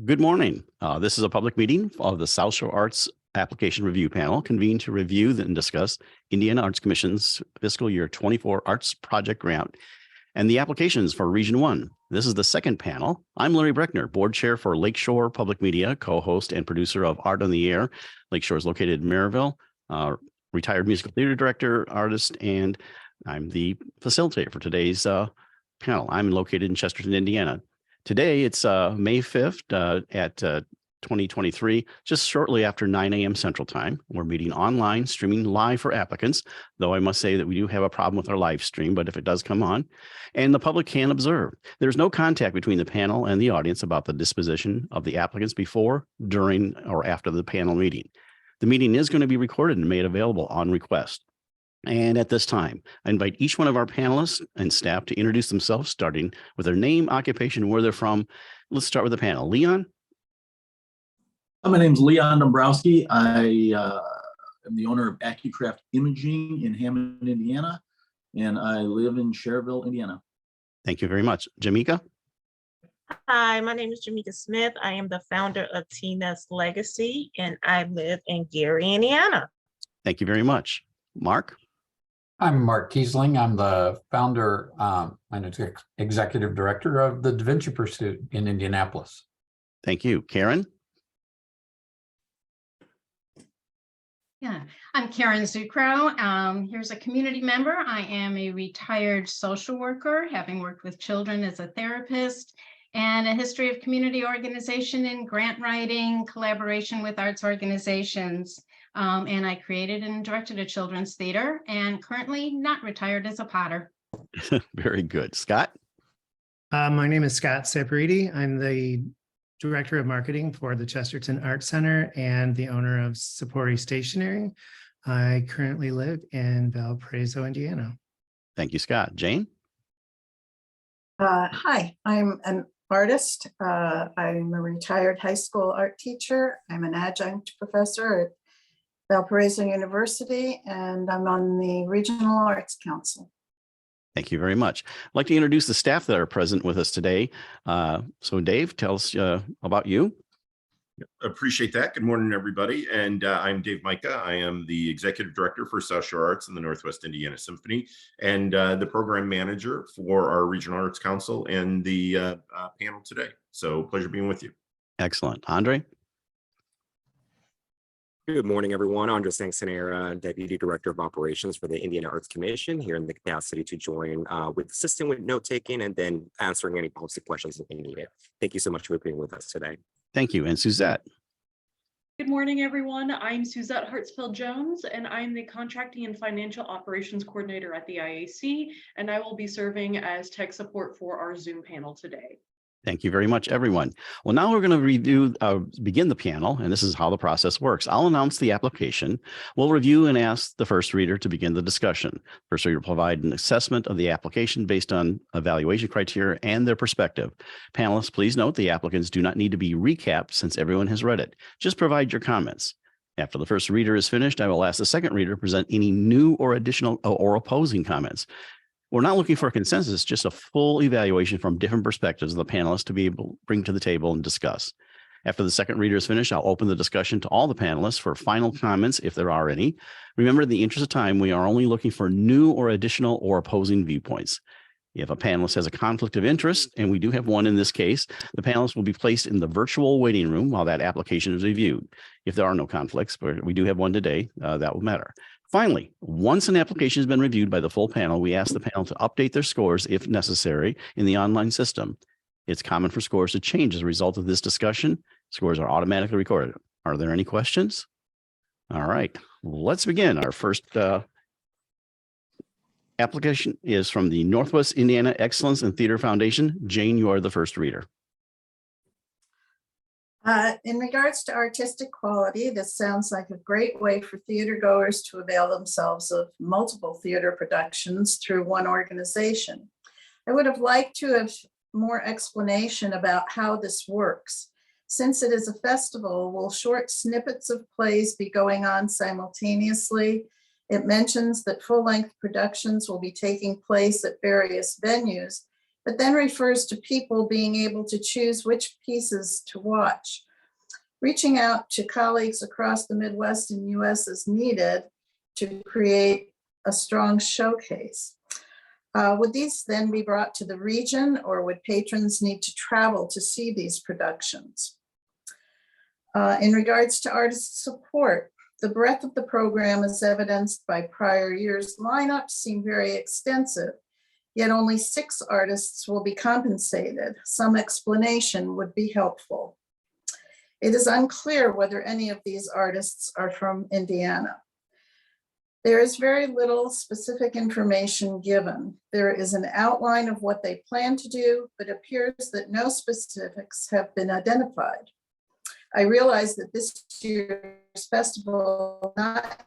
Good morning. This is a public meeting of the South Shore Arts Application Review Panel convened to review and discuss Indiana Arts Commission's fiscal year 24 Arts Project Grant and the applications for Region 1. This is the second panel. I'm Larry Breckner, Board Chair for Lakeshore Public Media, co-host and producer of Art on the Air. Lakeshore is located in Maryville, retired musical theater director, artist, and I'm the facilitator for today's panel. I'm located in Chesterton, Indiana. Today, it's May 5th at 2023, just shortly after 9 a.m. Central Time. We're meeting online, streaming live for applicants, though I must say that we do have a problem with our live stream, but if it does come on, and the public can observe. There's no contact between the panel and the audience about the disposition of the applicants before, during, or after the panel meeting. The meeting is going to be recorded and made available on request. And at this time, I invite each one of our panelists and staff to introduce themselves, starting with their name, occupation, where they're from. Let's start with the panel. Leon? My name is Leon Dombrowski. I am the owner of AccuCraft Imaging in Hammond, Indiana, and I live in Cherville, Indiana. Thank you very much. Jamika? Hi, my name is Jamika Smith. I am the founder of Tina's Legacy, and I live in Gary, Indiana. Thank you very much. Mark? I'm Mark Kiesling. I'm the founder and executive director of the Da Vinci Pursuit in Indianapolis. Thank you. Karen? Yeah, I'm Karen Zucrow. Here's a community member. I am a retired social worker, having worked with children as a therapist, and a history of community organization and grant writing, collaboration with arts organizations. And I created and directed a children's theater, and currently not retired as a potter. Very good. Scott? My name is Scott Saporiti. I'm the Director of Marketing for the Chesterton Arts Center and the owner of Sapori Stationery. I currently live in Valparaiso, Indiana. Thank you, Scott. Jane? Hi, I'm an artist. I'm a retired high school art teacher. I'm an adjunct professor at Valparaiso University, and I'm on the Regional Arts Council. Thank you very much. I'd like to introduce the staff that are present with us today. So Dave, tell us about you. Appreciate that. Good morning, everybody. And I'm Dave Micah. I am the executive director for South Shore Arts and the Northwest Indiana Symphony, and the program manager for our Regional Arts Council and the panel today. So pleasure being with you. Excellent. Andre? Good morning, everyone. Andre Cesare, Deputy Director of Operations for the Indiana Arts Commission, here in the capacity to join with assisting with note-taking and then answering any policy questions if they need it. Thank you so much for being with us today. Thank you. And Suzette? Good morning, everyone. I'm Suzette Hartsfield-Jones, and I'm the Contracting and Financial Operations Coordinator at the IAC, and I will be serving as tech support for our Zoom panel today. Thank you very much, everyone. Well, now we're going to begin the panel, and this is how the process works. I'll announce the application. We'll review and ask the first reader to begin the discussion. First reader will provide an assessment of the application based on evaluation criteria and their perspective. Panelists, please note the applicants do not need to be recapped since everyone has read it. Just provide your comments. After the first reader is finished, I will ask the second reader to present any new or additional or opposing comments. We're not looking for a consensus, just a full evaluation from different perspectives of the panelists to be able to bring to the table and discuss. After the second reader is finished, I'll open the discussion to all the panelists for final comments, if there are any. Remember, in the interest of time, we are only looking for new or additional or opposing viewpoints. If a panelist has a conflict of interest, and we do have one in this case, the panelists will be placed in the virtual waiting room while that application is reviewed. If there are no conflicts, but we do have one today, that will matter. Finally, once an application has been reviewed by the full panel, we ask the panel to update their scores if necessary in the online system. It's common for scores to change as a result of this discussion. Scores are automatically recorded. Are there any questions? All right, let's begin. Our first application is from the Northwest Indiana Excellence in Theater Foundation. Jane, you are the first reader. In regards to artistic quality, this sounds like a great way for theater goers to avail themselves of multiple theater productions through one organization. I would have liked to have more explanation about how this works. Since it is a festival, will short snippets of plays be going on simultaneously? It mentions that full-length productions will be taking place at various venues. but then refers to people being able to choose which pieces to watch. Reaching out to colleagues across the Midwest and US is needed to create a strong showcase. Would these then be brought to the region, or would patrons need to travel to see these productions? In regards to artist support, the breadth of the program is evidenced by prior years' lineups seem very extensive, yet only 6 artists will be compensated. Some explanation would be helpful. It is unclear whether any of these artists are from Indiana. There is very little specific information given. There is an outline of what they plan to do, but appears that no specifics have been identified. I realize that this year's festival will not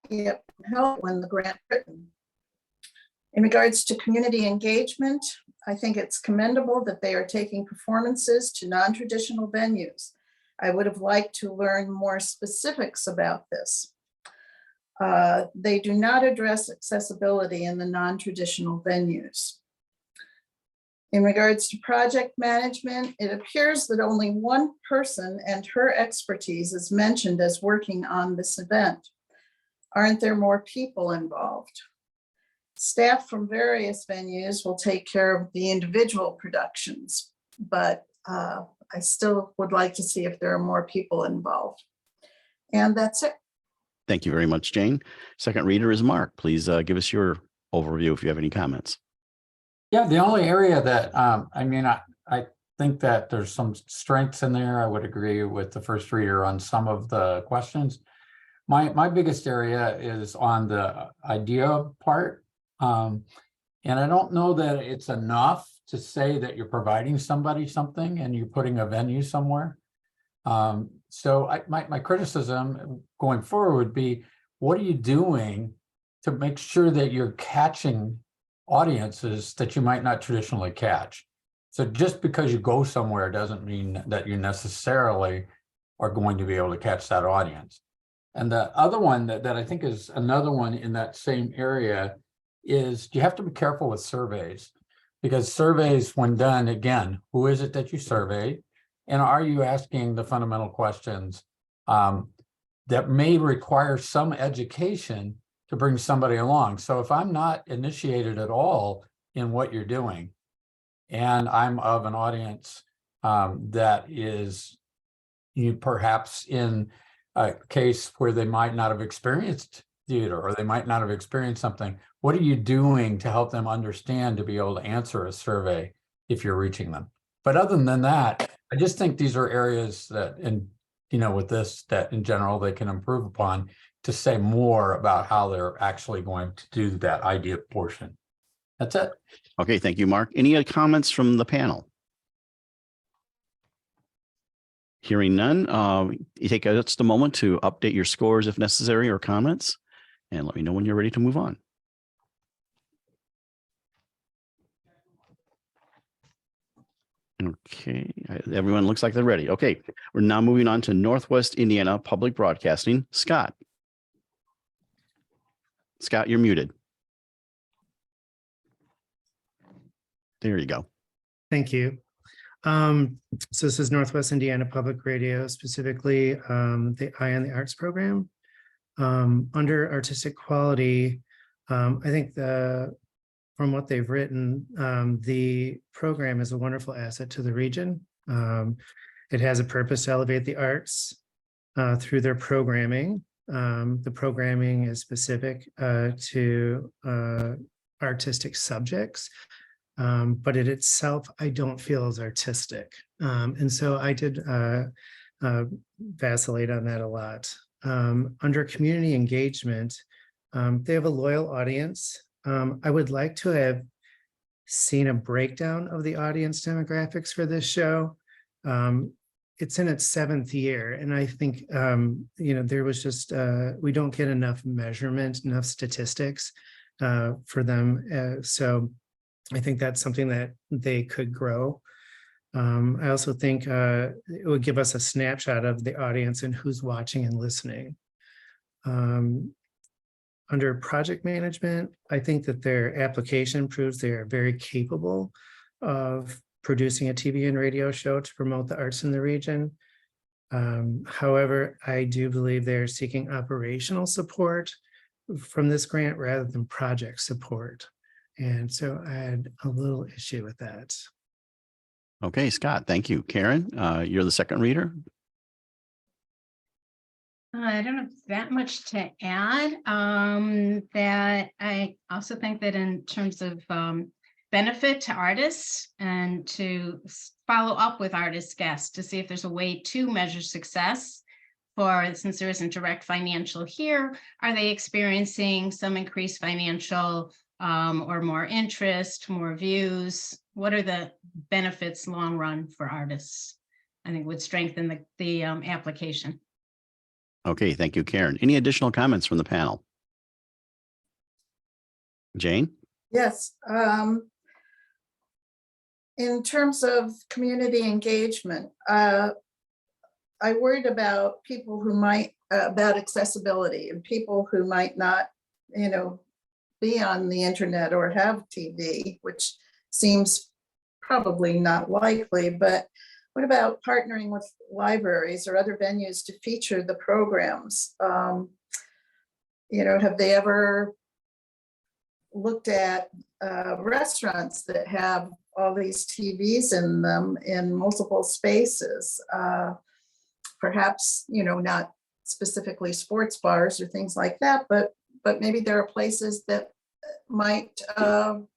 yet help when the grant written. In regards to community engagement, I think it's commendable that they are taking performances to non-traditional venues. I would have liked to learn more specifics about this. They do not address accessibility in the non-traditional venues. In regards to project management, it appears that only one person and her expertise is mentioned as working on this event. Aren't there more people involved? Staff from various venues will take care of the individual productions, but I still would like to see if there are more people involved. And that's it. Thank you very much, Jane. Second reader is Mark. Please give us your overview if you have any comments. Yeah, the only area that, I think that there's some strengths in there. I would agree with the first reader on some of the questions. My biggest area is on the idea part. And I don't know that it's enough to say that you're providing somebody something and you're putting a venue somewhere. So my criticism going forward would be, what are you doing to make sure that you're catching audiences that you might not traditionally catch? So just because you go somewhere doesn't mean that you necessarily are going to be able to catch that audience. And the other one that I think is another one in that same area is you have to be careful with surveys, because surveys, when done, again, who is it that you surveyed? And are you asking the fundamental questions that may require some education to bring somebody along? So if I'm not initiated at all in what you're doing, and I'm of an audience that is perhaps in a case where they might not have experienced theater, or they might not have experienced something, what are you doing to help them understand to be able to answer a survey if you're reaching them? But other than that, I just think these are areas that, and with this, that in general they can improve upon to say more about how they're actually going to do that idea portion. That's it. Okay, thank you, Mark. Any comments from the panel? Hearing none, you take just a moment to update your scores if necessary, or comments, and let me know when you're ready to move on. Okay, everyone looks like they're ready. Okay, we're now moving on to Northwest Indiana Public Broadcasting. Scott. Scott, you're muted. There you go. Thank you. So this is Northwest Indiana Public Radio, specifically the Eye on the Arts program. Under artistic quality, I think from what they've written, the program is a wonderful asset to the region. It has a purpose to elevate the arts through their programming. The programming is specific to artistic subjects, but it itself, I don't feel is artistic. And so I did vacillate on that a lot. Under community engagement, they have a loyal audience. I would like to have seen a breakdown of the audience demographics for this show. It's in its 7th year, and I think there was just we don't get enough measurement, enough statistics for them. So I think that's something that they could grow. I also think it would give us a snapshot of the audience and who's watching and listening. Under project management, I think that their application proves they are very capable of producing a TV and radio show to promote the arts in the region. However, I do believe they're seeking operational support from this grant rather than project support. And so I had a little issue with that. Okay, Scott, thank you. Karen, you're the second reader. I don't have that much to add. That I also think that in terms of benefit to artists and to follow up with artist guests to see if there's a way to measure success. For since there isn't direct financial here, are they experiencing some increased financial or more interest, more views? What are the benefits long run for artists? I think would strengthen the application. Okay, thank you, Karen. Any additional comments from the panel? Jane? Yes. In terms of community engagement, I worried about people who might, about accessibility and people who might not, be on the internet or have TV, which seems probably not likely, but what about partnering with libraries or other venues to feature the programs? Have they ever looked at restaurants that have all these TVs in them in multiple spaces? Perhaps, not specifically sports bars or things like that, but maybe there are places that might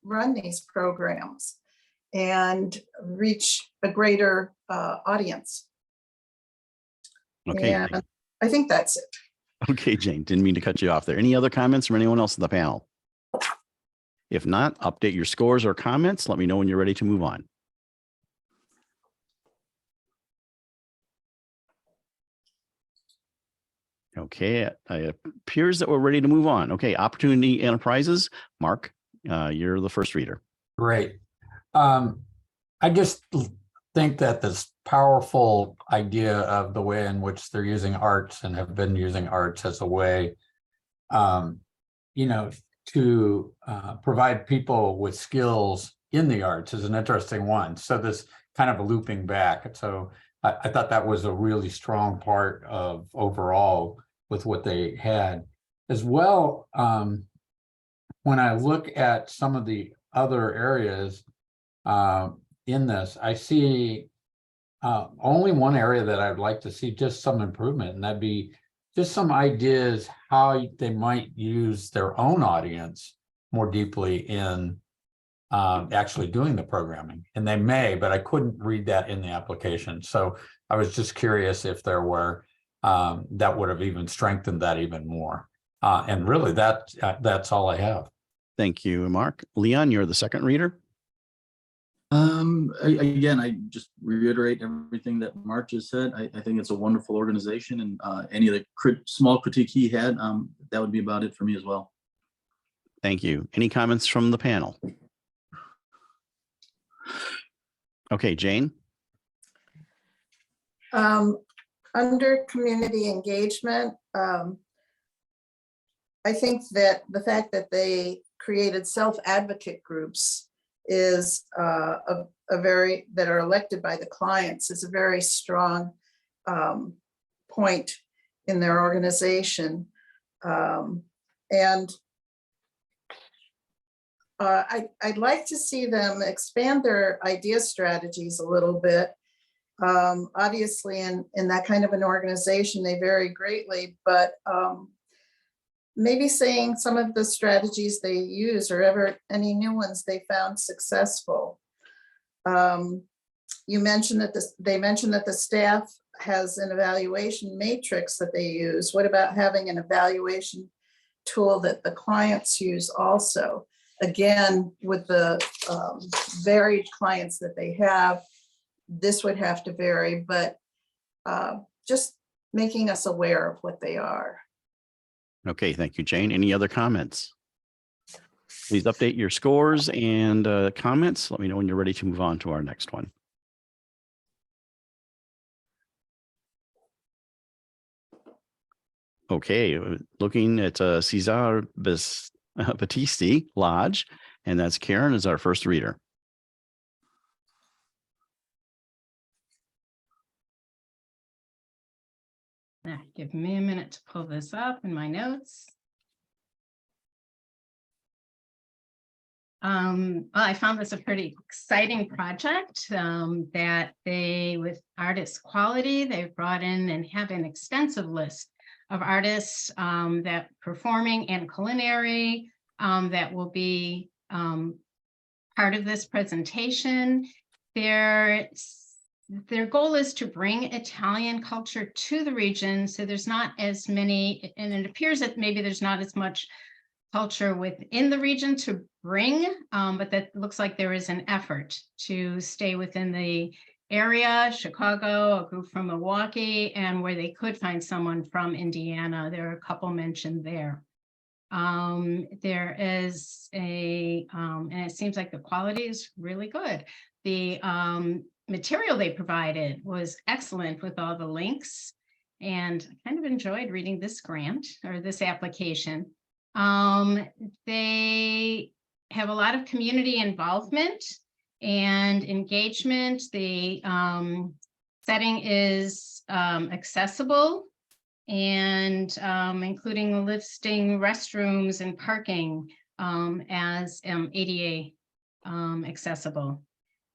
run these programs and reach a greater audience. Okay. And I think that's it. Okay, Jane, didn't mean to cut you off there. Any other comments from anyone else in the panel? If not, update your scores or comments. Let me know when you're ready to move on. Okay, it appears that we're ready to move on. Okay, Opportunity Enterprises. Mark, you're the first reader. Great. I just think that this powerful idea of the way in which they're using arts and have been using arts as a way, to provide people with skills in the arts is an interesting one. So this kind of looping back. So I thought that was a really strong part of overall with what they had as well. When I look at some of the other areas in this, I see only one area that I'd like to see just some improvement, and that'd be just some ideas how they might use their own audience more deeply in actually doing the programming. And they may, but I couldn't read that in the application. So I was just curious if there were, that would have even strengthened that even more. And really that's all I have. Thank you, Mark. Leon, you're the second reader. Again, I just reiterate everything that Mark just said. I think it's a wonderful organization, and any of the small critique he had, that would be about it for me as well. Thank you. Any comments from the panel? Okay, Jane. Under community engagement, I think that the fact that they created self-advocate groups is that are elected by the clients is a very strong point in their organization. And I'd like to see them expand their idea strategies a little bit. Obviously, in that kind of an organization, they vary greatly, but maybe saying some of the strategies they use or ever any new ones they found successful. You mentioned that they mentioned that the staff has an evaluation matrix that they use. What about having an evaluation tool that the clients use also? Again, with the varied clients that they have, this would have to vary, but just making us aware of what they are. Okay, thank you, Jane. Any other comments? Please update your scores and comments. Let me know when you're ready to move on to our next one. Okay, looking at Cesare Battisti Lodge, and that's Karen as our first reader. Give me a minute to pull this up in my notes. Well, I found this a pretty exciting project that they, with artist quality, they've brought in and have an extensive list of artists that performing and culinary that will be part of this presentation. Their goal is to bring Italian culture to the region. So there's not as many, and it appears that maybe there's not as much culture within the region to bring, but that looks like there is an effort to stay within the area, Chicago, a group from Milwaukee, and where they could find someone from Indiana. There are a couple mentioned there. There is and it seems like the quality is really good. The material they provided was excellent with all the links, and I kind of enjoyed reading this grant or this application. They have a lot of community involvement and engagement. The setting is accessible and including listing restrooms and parking as ADA accessible.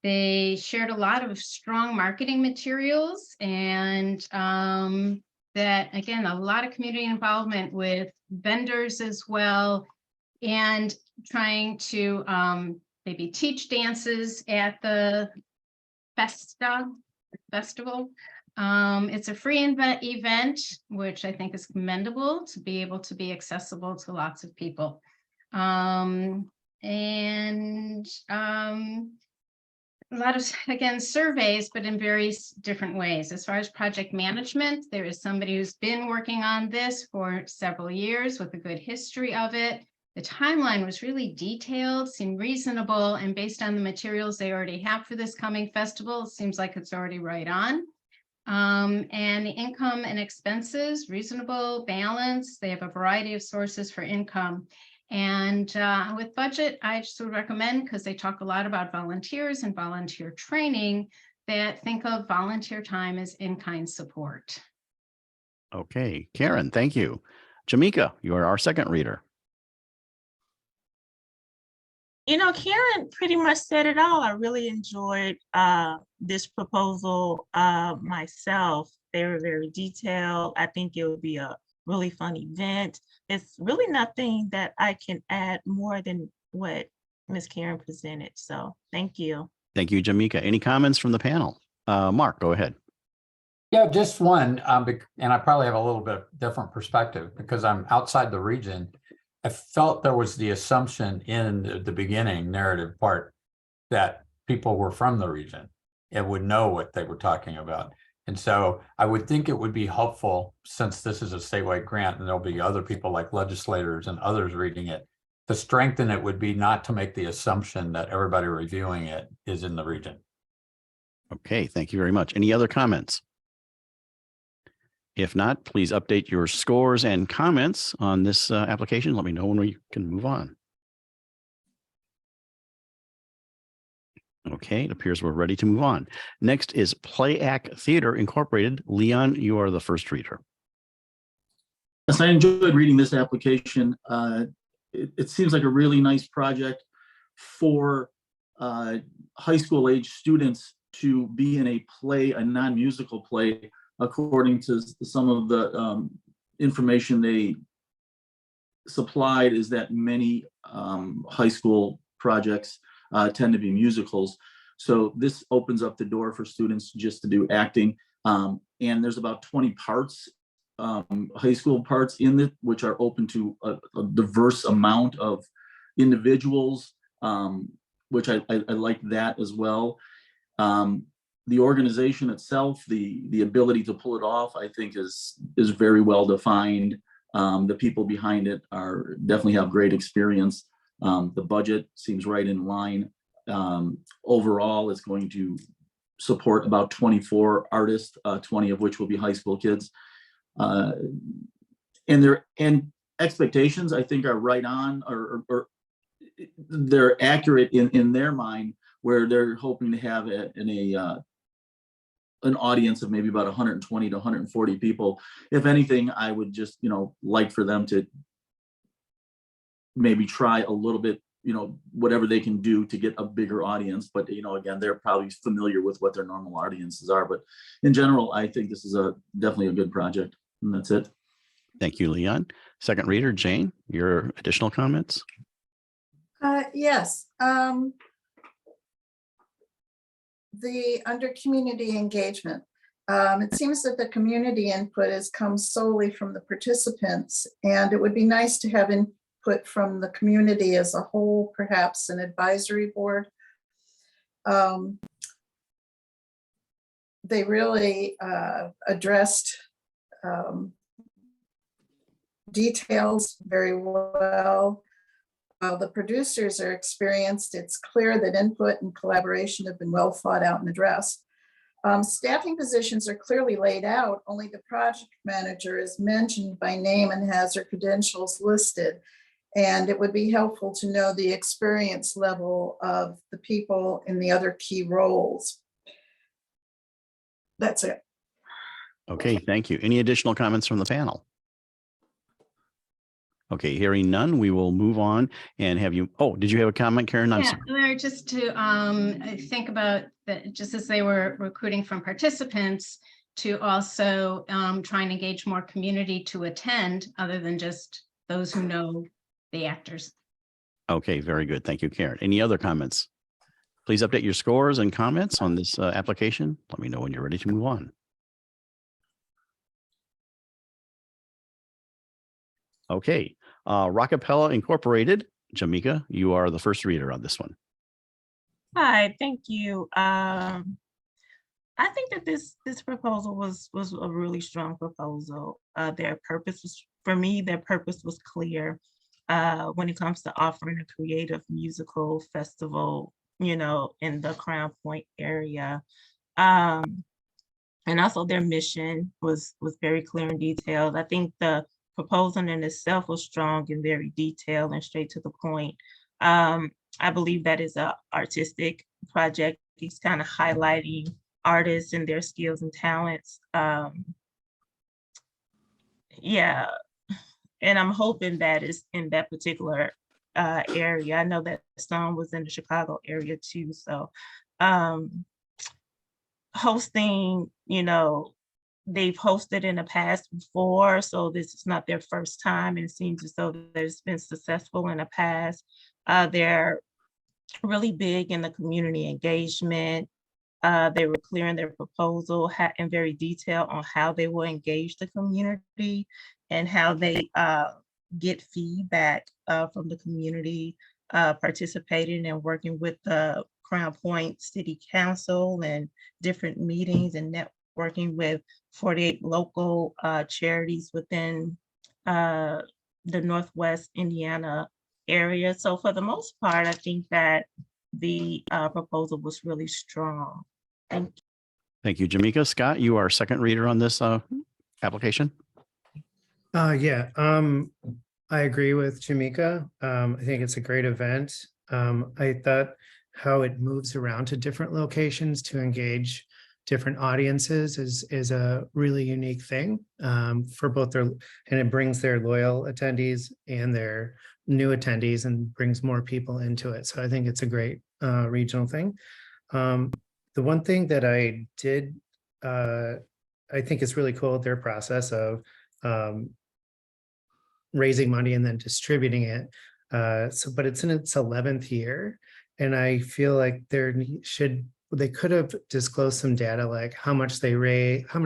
They shared a lot of strong marketing materials and that, again, a lot of community involvement with vendors as well, and trying to maybe teach dances at the festival. It's a free event, which I think is commendable to be able to be accessible to lots of people. A lot of, again, surveys, but in various different ways. As far as project management, there is somebody who's been working on this for several years with a good history of it. The timeline was really detailed, seemed reasonable, and based on the materials they already have for this coming festival, it seems like it's already right on. And the income and expenses, reasonable, balanced. They have a variety of sources for income. And with budget, I just would recommend, because they talk a lot about volunteers and volunteer training, that think of volunteer time as in-kind support. Okay, Karen, thank you. Jamika, you are our second reader. You know, Karen pretty much said it all. I really enjoyed this proposal myself. They were very detailed. I think it would be a really fun event. It's really nothing that I can add more than what Ms. Karen presented. So thank you. Thank you, Jamika. Any comments from the panel? Mark, go ahead. Yeah, just one, and I probably have a little bit different perspective because I'm outside the region. I felt there was the assumption in the beginning narrative part that people were from the region and would know what they were talking about. And so I would think it would be helpful, since this is a statewide grant and there'll be other people like legislators and others reading it, to strengthen it would be not to make the assumption that everybody reviewing it is in the region. Okay, thank you very much. Any other comments? If not, please update your scores and comments on this application. Let me know when we can move on. Okay, it appears we're ready to move on. Next is Play Act Theater Incorporated. Leon, you are the first reader. Yes, I enjoyed reading this application. It seems like a really nice project for high school age students to be in a play, a non-musical play, according to some of the information they supplied, is that many high school projects tend to be musicals. So this opens up the door for students just to do acting. And there's about 20 parts, high school parts in it, which are open to a diverse amount of individuals, which I like that as well. The organization itself, the ability to pull it off, I think is very well defined. The people behind it are definitely have great experience. The budget seems right in line. Overall, it's going to support about 24 artists, 20 of which will be high school kids. And expectations, I think, are right on, or they're accurate in their mind, where they're hoping to have an audience of maybe about 120 to 140 people. If anything, I would just, like for them to maybe try a little bit, whatever they can do to get a bigger audience. But, again, they're probably familiar with what their normal audiences are. But in general, I think this is definitely a good project. And that's it. Thank you, Leon. Second reader, Jane, your additional comments? Yes. Under community engagement, it seems that the community input has come solely from the participants, and it would be nice to have input from the community as a whole, perhaps an advisory board. They really addressed details very well. While the producers are experienced, it's clear that input and collaboration have been well thought out and addressed. Staffing positions are clearly laid out, only the project manager is mentioned by name and has her credentials listed. And it would be helpful to know the experience level of the people in the other key roles. That's it. Okay, thank you. Any additional comments from the panel? Okay, hearing none, we will move on and have you. Oh, did you have a comment, Karen? I'm sorry. Yeah, just to think about that, just as they were recruiting from participants, to also try and engage more community to attend other than just those who know the actors. Okay, very good. Thank you, Karen. Any other comments? Please update your scores and comments on this application. Let me know when you're ready to move on. Okay, Rockapella Incorporated, Jamika, you are the first reader on this one. Hi, thank you. I think that this proposal was a really strong proposal. Their purpose was, for me, their purpose was clear when it comes to offering a creative musical festival, in the Crown Point area. And also their mission was very clear and detailed. I think the proposal in itself was strong and very detailed and straight to the point. I believe that is an artistic project. It's kind of highlighting artists and their skills and talents. Yeah, and I'm hoping that is in that particular area. I know that song was in the Chicago area too. So hosting, they've hosted in the past before, so this is not their first time, and it seems as though there's been successful in the past. They're really big in the community engagement. They were clear in their proposal and very detailed on how they will engage the community and how they get feedback from the community, participating and working with the Crown Point City Council and different meetings and networking with 48 local charities within the Northwest Indiana area. So for the most part, I think that the proposal was really strong. Thank you. Thank you, Jamika. Scott, you are second reader on this application. Yeah, I agree with Jamika. I think it's a great event. I thought how it moves around to different locations to engage different audiences is a really unique thing for both and it brings their loyal attendees and their new attendees and brings more people into it. So I think it's a great regional thing. The one thing that I did, I think is really cool, their process of raising money and then distributing it. But it's in its 11th year. And I feel like they could have disclosed some data, like how much they raise, how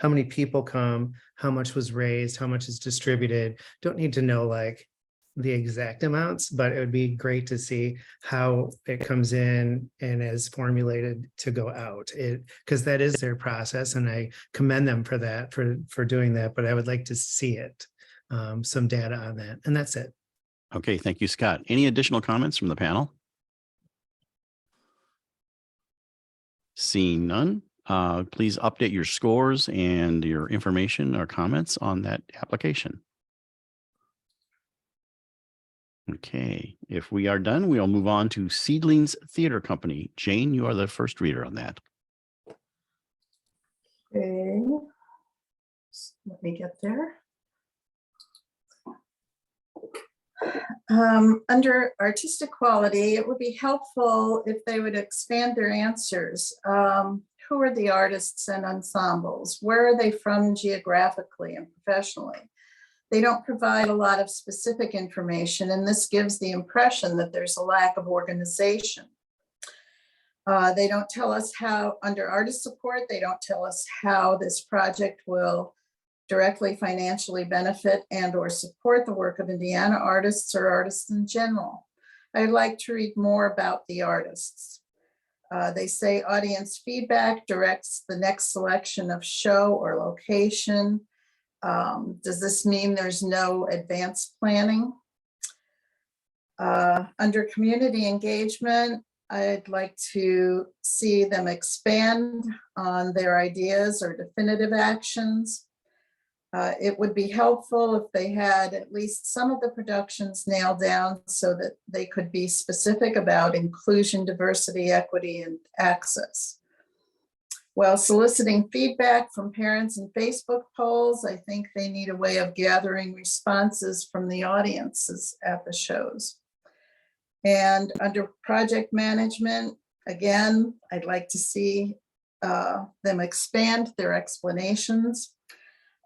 many people come, how much was raised, how much is distributed. Don't need to know like the exact amounts, but it would be great to see how it comes in and is formulated to go out. Because that is their process, and I commend them for that, for doing that. But I would like to see it, some data on that, and that's it. Okay, thank you, Scott. Any additional comments from the panel? Seeing none, please update your scores and your information or comments on that application. Okay, if we are done, we'll move on to Seedlings Theater Company. Jane, you are the first reader on that. Let me get there. Under artistic quality, it would be helpful if they would expand their answers. Who are the artists and ensembles? Where are they from geographically and professionally? They don't provide a lot of specific information, and this gives the impression that there's a lack of organization. They don't tell us how, under artist support, they don't tell us how this project will directly financially benefit and or support the work of Indiana artists or artists in general. I'd like to read more about the artists. They say audience feedback directs the next selection of show or location. Does this mean there's no advanced planning? Under community engagement, I'd like to see them expand on their ideas or definitive actions. It would be helpful if they had at least some of the productions nailed down so that they could be specific about inclusion, diversity, equity, and access. While soliciting feedback from parents in Facebook polls, I think they need a way of gathering responses from the audiences at the shows. And under project management, again, I'd like to see them expand their explanations,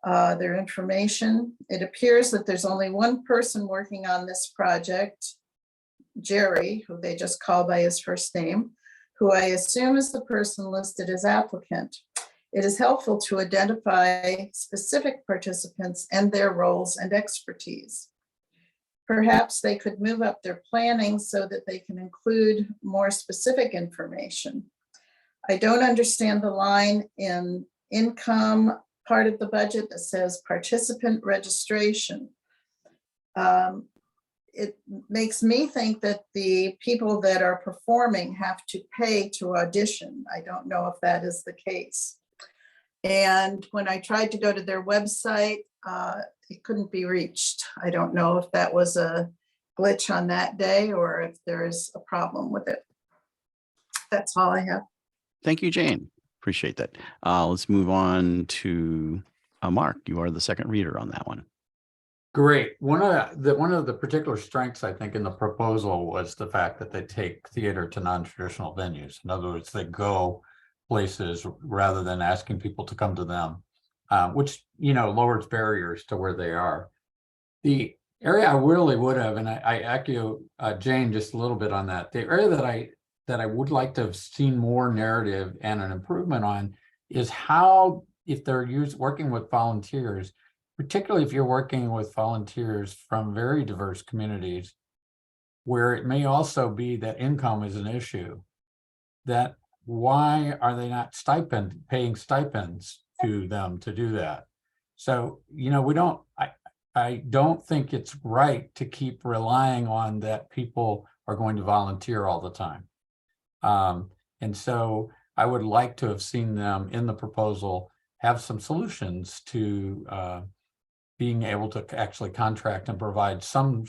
their information. It appears that there's only one person working on this project, Jerry, who they just call by his first name, who I assume is the person listed as applicant. It is helpful to identify specific participants and their roles and expertise. Perhaps they could move up their planning so that they can include more specific information. I don't understand the line in income part of the budget that says participant registration. It makes me think that the people that are performing have to pay to audition. I don't know if that is the case. And when I tried to go to their website, it couldn't be reached. I don't know if that was a glitch on that day or if there is a problem with it. That's all I have. Thank you, Jane. Appreciate that. Let's move on to Mark. You are the second reader on that one. Great. One of the particular strengths, I think, in the proposal was the fact that they take theater to non-traditional venues. In other words, they go places rather than asking people to come to them, which, lowers barriers to where they are. The area I really would have, and I echo Jane just a little bit on that, the area that I would like to have seen more narrative and an improvement on is how, if they're working with volunteers, particularly if you're working with volunteers from very diverse communities, where it may also be that income is an issue, that why are they not paying stipends to them to do that? So, I don't think it's right to keep relying on that people are going to volunteer all the time. And so I would like to have seen them in the proposal have some solutions to being able to actually contract and provide some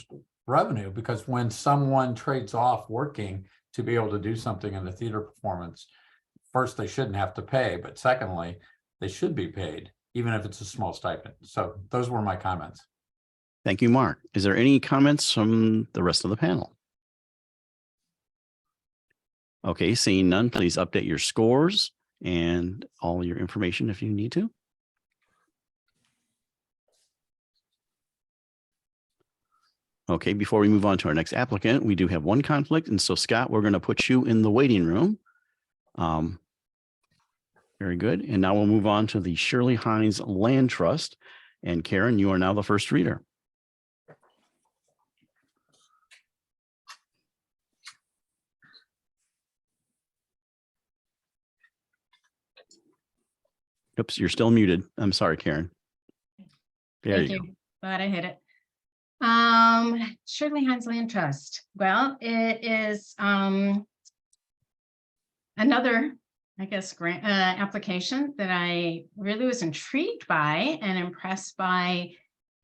revenue, because when someone trades off working to be able to do something in the theater performance, first, they shouldn't have to pay, but secondly, they should be paid, even if it's a small stipend. So those were my comments. Thank you, Mark. Is there any comments from the rest of the panel? Okay, seeing none, please update your scores and all your information if you need to. Okay, before we move on to our next applicant, we do have one conflict. And so, Scott, we're going to put you in the waiting room. Very good. And now we'll move on to the Shirley Hines Land Trust. And Karen, you are now the first reader. Oops, you're still muted. I'm sorry, Karen. There you go. Glad I hit it. Shirley Hines Land Trust. Well, it is another, I guess, grant application that I really was intrigued by and impressed by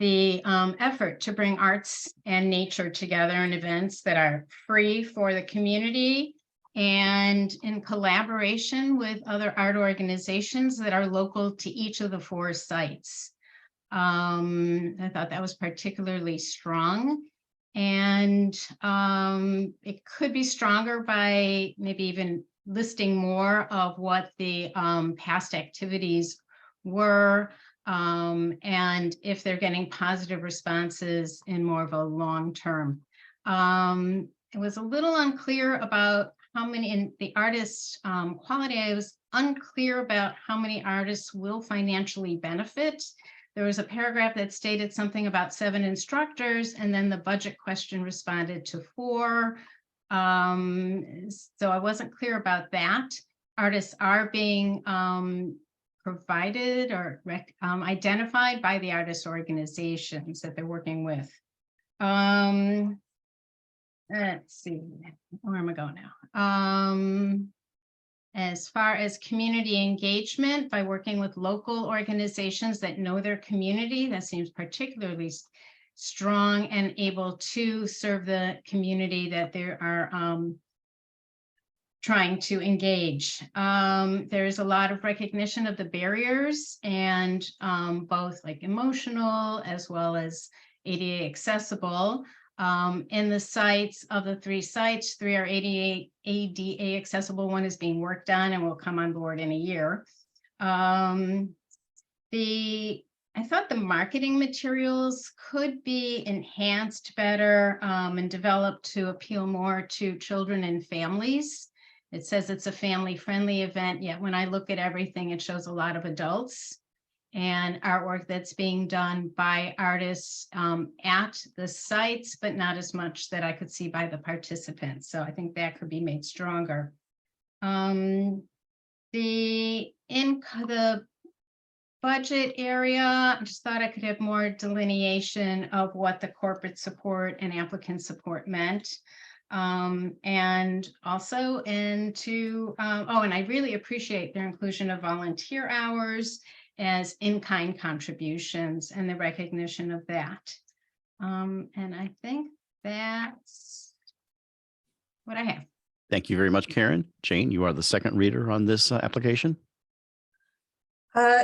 the effort to bring arts and nature together in events that are free for the community and in collaboration with other art organizations that are local to each of the 4 sites. I thought that was particularly strong. And it could be stronger by maybe even listing more of what the past activities were, and if they're getting positive responses in more of a long term. It was a little unclear about how many in the artists' quality. I was unclear about how many artists will financially benefit. There was a paragraph that stated something about 7 instructors, and then the budget question responded to 4. So I wasn't clear about that. Artists are being provided or identified by the artist organizations that they're working with. Let's see, where am I going now? As far as community engagement, by working with local organizations that know their community, that seems particularly strong and able to serve the community that they are trying to engage. There's a lot of recognition of the barriers, and both like emotional as well as ADA accessible. In the sites, of the 3 sites, 3 are ADA accessible. 1 is being worked on and will come on board in a year. I thought the marketing materials could be enhanced better and developed to appeal more to children and families. It says it's a family-friendly event, yet when I look at everything, it shows a lot of adults and artwork that's being done by artists at the sites, but not as much that I could see by the participants. So I think that could be made stronger. The budget area, I just thought I could have more delineation of what the corporate support and applicant support meant. And also and I really appreciate their inclusion of volunteer hours as in-kind contributions and the recognition of that. And I think that's what I have. Thank you very much, Karen. Jane, you are the second reader on this application.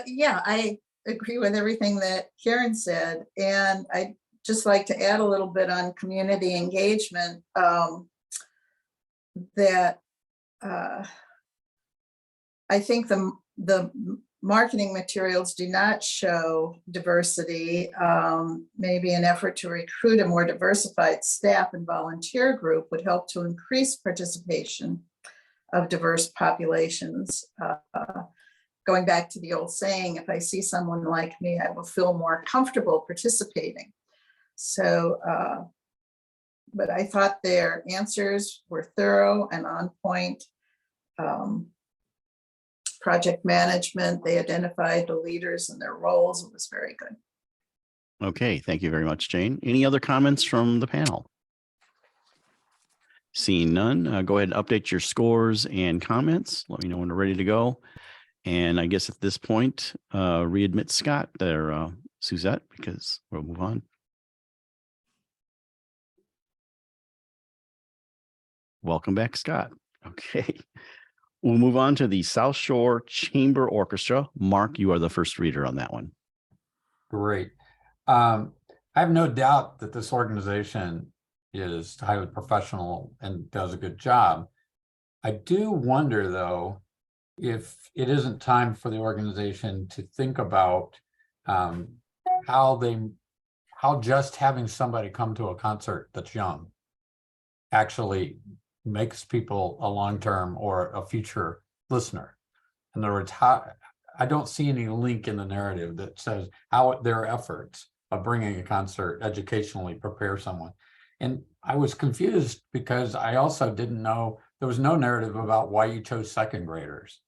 Yeah, I agree with everything that Karen said. And I'd just like to add a little bit on community engagement, that I think the marketing materials do not show diversity. Maybe an effort to recruit a more diversified staff and volunteer group would help to increase participation of diverse populations. Going back to the old saying, if I see someone like me, I will feel more comfortable participating. So, but I thought their answers were thorough and on point. Project management, they identified the leaders and their roles. It was very good. Okay, thank you very much, Jane. Any other comments from the panel? Seeing none, go ahead and update your scores and comments. Let me know when we're ready to go. And I guess at this point, readmit Scott there, Suzette, because we'll move on. Welcome back, Scott. Okay. We'll move on to the South Shore Chamber Orchestra. Mark, you are the first reader on that one. Great. I have no doubt that this organization is highly professional and does a good job. I do wonder, though, if it isn't time for the organization to think about how just having somebody come to a concert that's young actually makes people a long-term or a future listener. In other words, I don't see any link in the narrative that says how their efforts of bringing a concert educationally prepare someone. And I was confused because I also didn't know, there was no narrative about why you chose second graders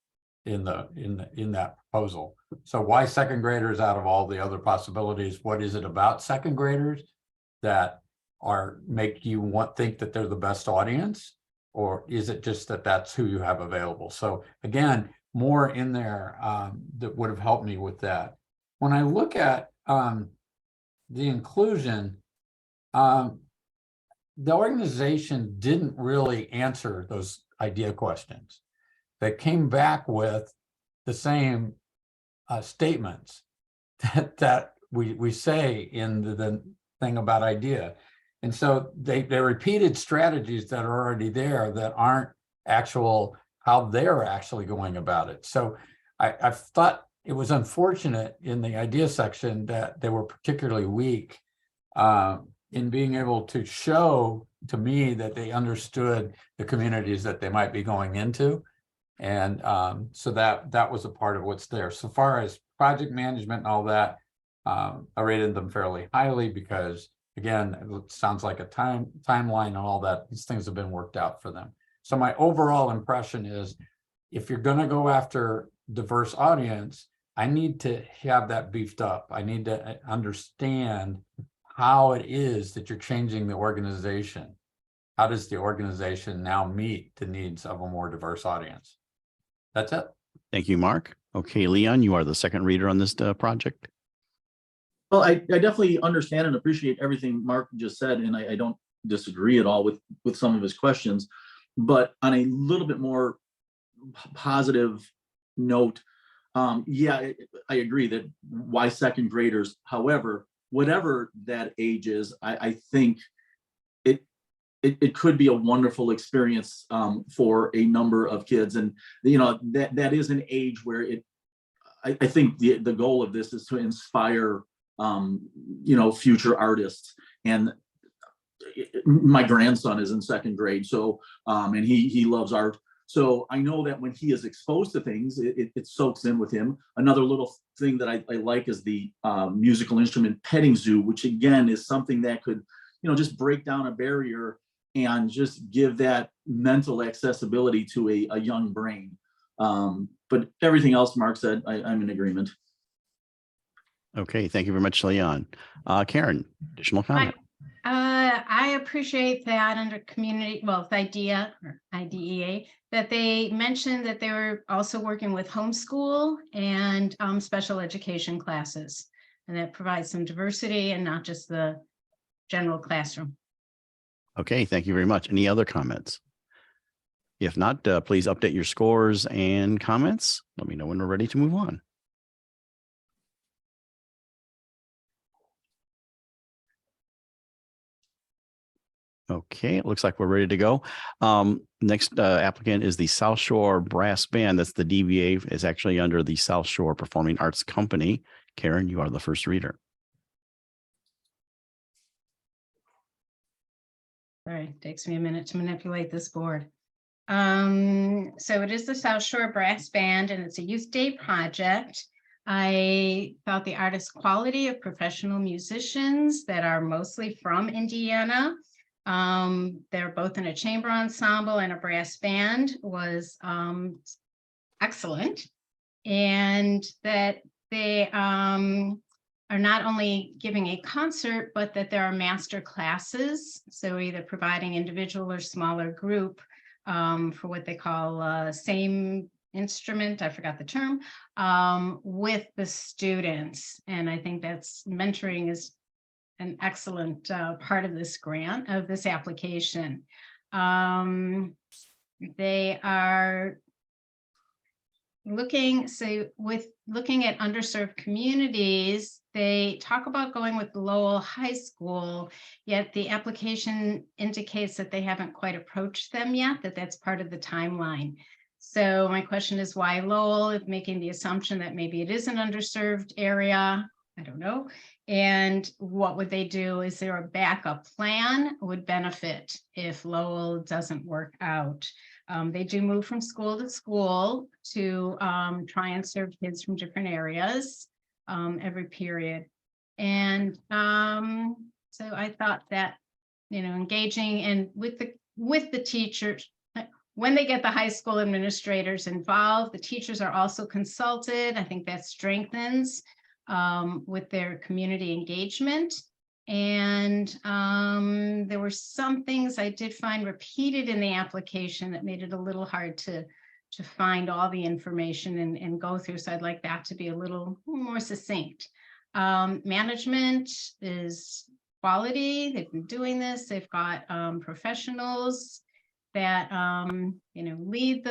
in that proposal. So why second graders out of all the other possibilities? What is it about second graders that make you think that they're the best audience? Or is it just that that's who you have available? So again, more in there that would have helped me with that. When I look at the inclusion, the organization didn't really answer those idea questions that came back with the same statements that we say in the thing about idea. And so they repeated strategies that are already there that aren't actual how they're actually going about it. So I thought it was unfortunate in the idea section that they were particularly weak in being able to show to me that they understood the communities that they might be going into. And so that was a part of what's there. So far as project management and all that, I rated them fairly highly because, again, it sounds like a timeline and all that. These things have been worked out for them. So my overall impression is, if you're going to go after diverse audience, I need to have that beefed up. I need to understand how it is that you're changing the organization. How does the organization now meet the needs of a more diverse audience? That's it. Thank you, Mark. Okay, Leon, you are the second reader on this project. Well, I definitely understand and appreciate everything Mark just said, and I don't disagree at all with some of his questions. But on a little bit more positive note, yeah, I agree that why second graders. However, whatever that age is, I think it could be a wonderful experience for a number of kids. And that is an age where I think the goal of this is to inspire future artists. And my grandson is in second grade, so and he loves art. So I know that when he is exposed to things, it soaks in with him. Another little thing that I like is the musical instrument petting zoo, which again is something that could, just break down a barrier and just give that mental accessibility to a young brain. But everything else Mark said, I'm in agreement. Okay, thank you very much, Leon. Karen, additional comment? I appreciate that under community, well, IDEA or IDEA, that they mentioned that they were also working with homeschool and special education classes, and that provides some diversity and not just the general classroom. Okay, thank you very much. Any other comments? If not, please update your scores and comments. Let me know when we're ready to move on. Okay, it looks like we're ready to go. Next applicant is the South Shore Brass Band. That's the DBA, is actually under the South Shore Performing Arts Company. Karen, you are the first reader. Sorry, it takes me a minute to manipulate this board. So it is the South Shore Brass Band, and it's a youth day project. I thought the artist quality of professional musicians that are mostly from Indiana, they're both in a chamber ensemble and a brass band, was excellent. And that they are not only giving a concert, but that there are master classes. So either providing individual or smaller group for what they call same instrument, I forgot the term, with the students. And I think that's mentoring is an excellent part of this grant, of this application. They are looking at underserved communities. They talk about going with Lowell High School, yet the application indicates that they haven't quite approached them yet, that's part of the timeline. So my question is, why Lowell, making the assumption that maybe it is an underserved area? I don't know. And what would they do? Is there a backup plan would benefit if Lowell doesn't work out? They do move from school to school to try and serve kids from different areas every period. And so I thought that, engaging and with the teachers, when they get the high school administrators involved, the teachers are also consulted. I think that strengthens with their community engagement. And there were some things I did find repeated in the application that made it a little hard to find all the information and go through. So I'd like that to be a little more succinct. Management is quality. They've been doing this. They've got professionals that, lead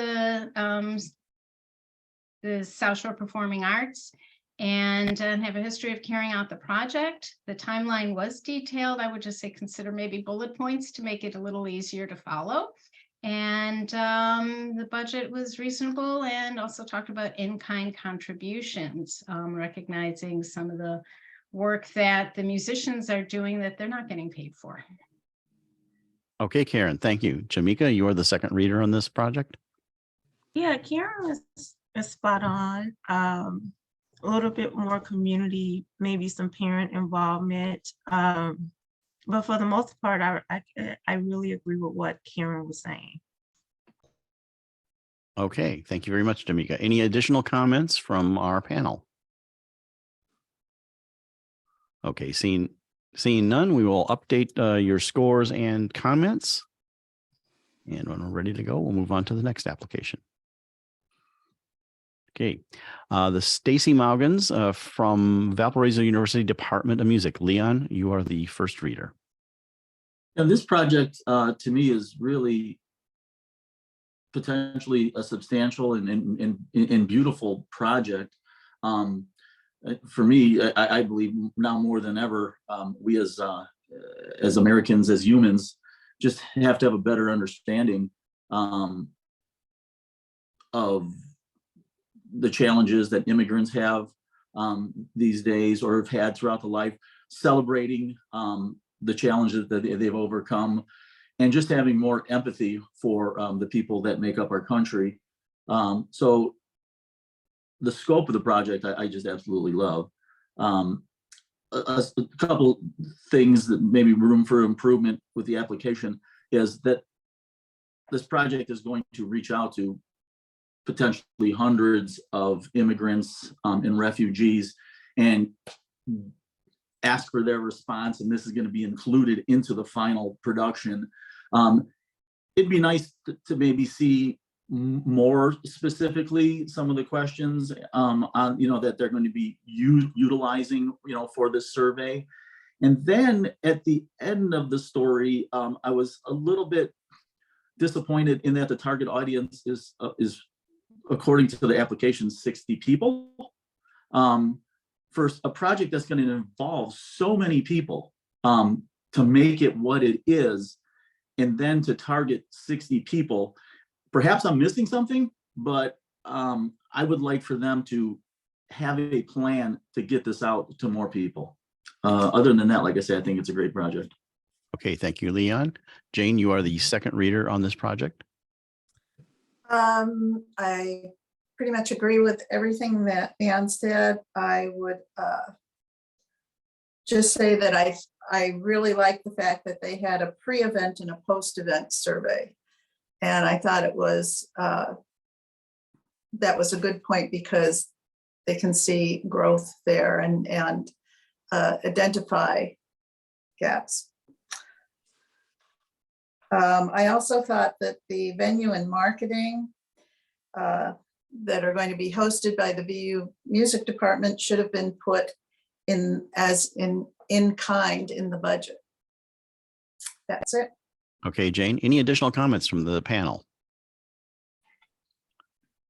the South Shore Performing Arts and have a history of carrying out the project. The timeline was detailed. I would just say consider maybe bullet points to make it a little easier to follow. And the budget was reasonable, and also talked about in-kind contributions, recognizing some of the work that the musicians are doing that they're not getting paid for. Okay, Karen, thank you. Jamika, you are the second reader on this project. Yeah, Karen is spot on. A little bit more community, maybe some parent involvement. But for the most part, I really agree with what Karen was saying. Okay, thank you very much, Jamika. Any additional comments from our panel? Okay, seeing none, we will update your scores and comments. And when we're ready to go, we'll move on to the next application. Okay, the Stacy Maugans from Valparaiso University Department of Music. Leon, you are the first reader. And this project to me is really potentially a substantial and beautiful project. For me, I believe now more than ever, we as Americans, as humans, just have to have a better understanding of the challenges that immigrants have these days, or have had throughout the life, celebrating the challenges that they've overcome, and just having more empathy for the people that make up our country. So the scope of the project, I just absolutely love. A couple things that maybe room for improvement with the application is that this project is going to reach out to potentially hundreds of immigrants and refugees and ask for their response, and this is going to be included into the final production. It'd be nice to maybe see more specifically some of the questions on that they're going to be utilizing for this survey. And then at the end of the story, I was a little bit disappointed in that the target audience is according to the application 60 people. For a project that's going to involve so many people, to make it what it is, and then to target 60 people, perhaps I'm missing something, but I would like for them to have a plan to get this out to more people. Other than that, like I said, I think it's a great project. Okay, thank you, Leon. Jane, you are the second reader on this project. I pretty much agree with everything that Leon said. I would just say that I really like the fact that they had a pre-event and a post-event survey. And I thought it was, that was a good point, because they can see growth there and identify gaps. I also thought that the venue and marketing that are going to be hosted by the VU Music Department should have been put in as in kind in the budget. That's it. Okay, Jane, any additional comments from the panel?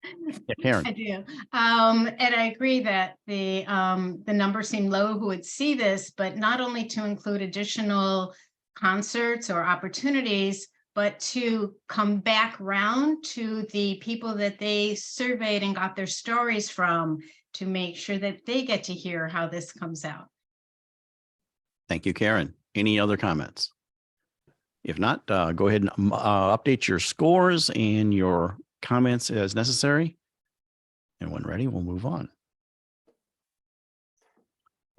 Yeah, Karen. I do. And I agree that the numbers seem low who would see this, but not only to include additional concerts or opportunities, but to come back round to the people that they surveyed and got their stories from, to make sure that they get to hear how this comes out. Thank you, Karen. Any other comments? If not, go ahead and update your scores and your comments as necessary. And when ready, we'll move on.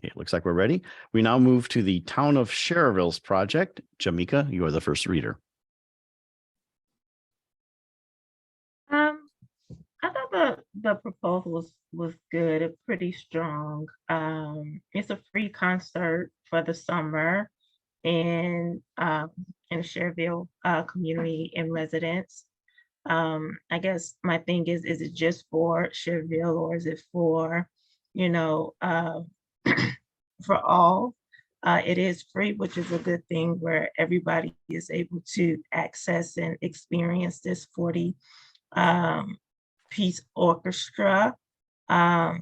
Okay, it looks like we're ready. We now move to the Town of Cherville's project. Jamika, you are the first reader. I thought the proposal was good. It's pretty strong. It's a free concert for the summer in Cherville community and residents. I guess my thing is it just for Cherville, or is it for, for all? It is free, which is a good thing, where everybody is able to access and experience this 40 piece orchestra. I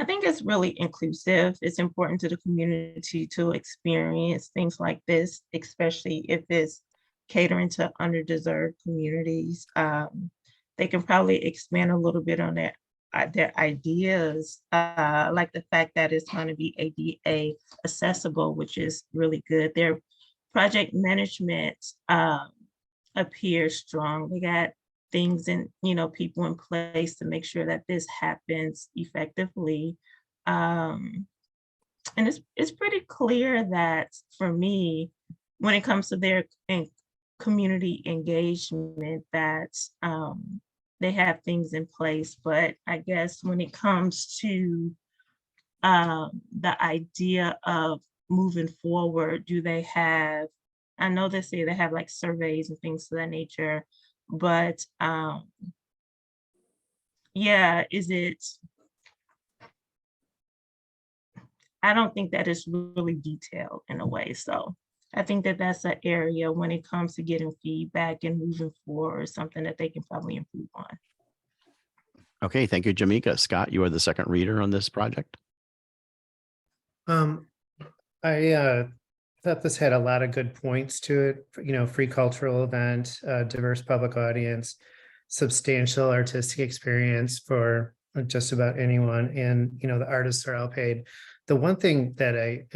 think it's really inclusive. It's important to the community to experience things like this, especially if it's catering to underdeserved communities. They can probably expand a little bit on their ideas, like the fact that it's going to be ADA accessible, which is really good. Their project management appears strong. They got things and people in place to make sure that this happens effectively. And it's pretty clear that for me, when it comes to their community engagement, that they have things in place. But I guess when it comes to the idea of moving forward, do they have, I know they say they have like surveys and things of that nature, but yeah, I don't think that is really detailed in a way. So I think that that's an area when it comes to getting feedback and moving forward, something that they can probably improve on. Okay, thank you, Jamika. Scott, you are the second reader on this project. I thought this had a lot of good points to it. Free cultural event, diverse public audience, substantial artistic experience for just about anyone, and the artists are all paid. The one thing that I